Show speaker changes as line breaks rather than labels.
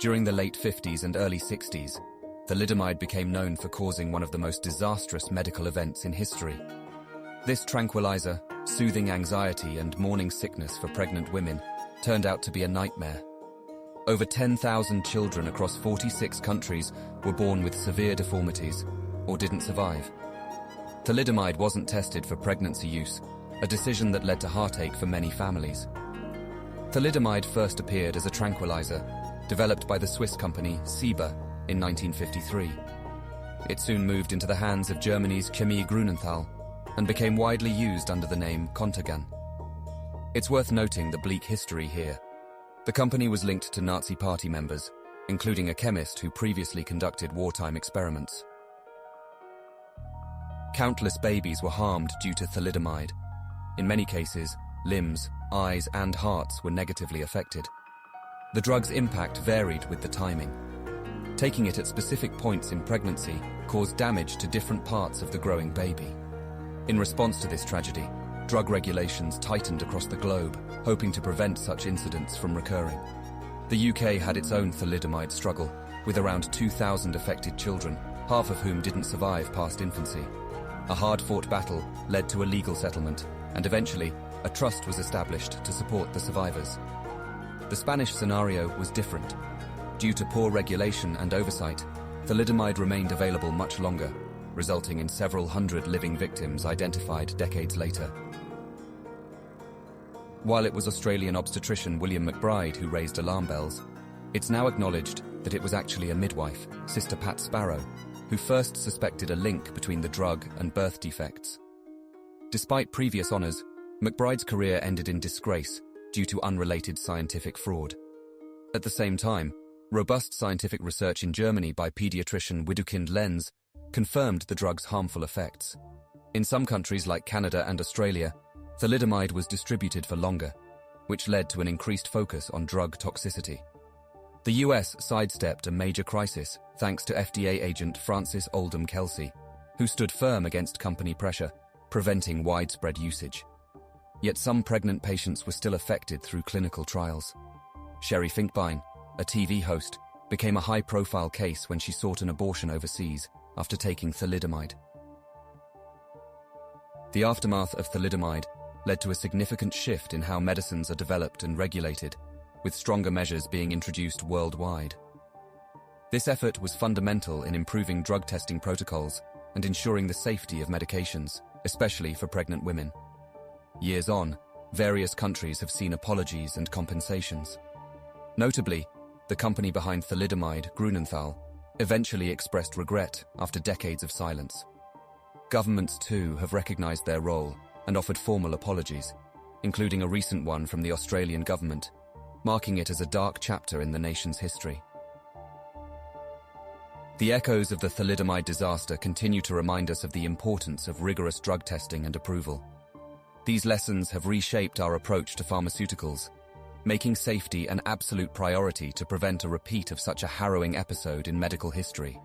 During the late 50s and early 60s, thalidomide became known for causing one of the most disastrous medical events in history. This tranquilizer, soothing anxiety and morning sickness for pregnant women, turned out to be a nightmare. Over 10,000 children across 46 countries were born with severe deformities or didn't survive. Thalidomide wasn't tested for pregnancy use, a decision that led to heartache for many families. Thalidomide first appeared as a tranquilizer, developed by the Swiss company Ciba in 1953. It soon moved into the hands of Germany's Chemie Grünenthal and became widely used under the name Contergan. It's worth noting the bleak history here. The company was linked to Nazi party members, including a chemist who previously conducted wartime experiments. Countless babies were harmed due to thalidomide. In many cases, limbs, eyes, and hearts were negatively affected. The drug's impact varied with the timing. Taking it at specific points in pregnancy caused damage to different parts of the growing baby. In response to this tragedy, drug regulations tightened across the globe, hoping to prevent such incidents from recurring. The UK had its own thalidomide struggle, with around 2,000 affected children, half of whom didn't survive past infancy. A hard-fought battle led to a legal settlement, and eventually, a trust was established to support the survivors. The Spanish scenario was different. Due to poor regulation and oversight, thalidomide remained available much longer, resulting in several hundred living victims identified decades later. While it was Australian obstetrician William McBride who raised alarm bells, it's now acknowledged that it was actually a midwife, Sister Pat Sparrow, who first suspected a link between the drug and birth defects. Despite previous honours, McBride's career ended in disgrace due to unrelated scientific fraud. At the same time, robust scientific research in Germany by paediatrician Widukind Lenz confirmed the drug's harmful effects. In some countries like Canada and Australia, thalidomide was distributed for longer, which led to an increased focus on drug toxicity. The US sidestepped a major crisis thanks to FDA agent Francis Oldham Kelsey, who stood firm against company pressure, preventing widespread usage. Yet some pregnant patients were still affected through clinical trials. Sherry Finkbein, a TV host, became a high-profile case when she sought an abortion overseas after taking thalidomide. The aftermath of thalidomide led to a significant shift in how medicines are developed and regulated, with stronger measures being introduced worldwide. This effort was fundamental in improving drug testing protocols and ensuring the safety of medications, especially for pregnant women. Years on, various countries have seen apologies and compensations. Notably, the company behind thalidomide, Grünenthal, eventually expressed regret after decades of silence. Governments, too, have recognized their role and offered formal apologies, including a recent one from the Australian government, marking it as a dark chapter in the nation's history. The echoes of the thalidomide disaster continue to remind us of the importance of rigorous drug testing and approval. These lessons have reshaped our approach to pharmaceuticals, making safety an absolute priority to prevent a repeat of such a harrowing episode in medical history.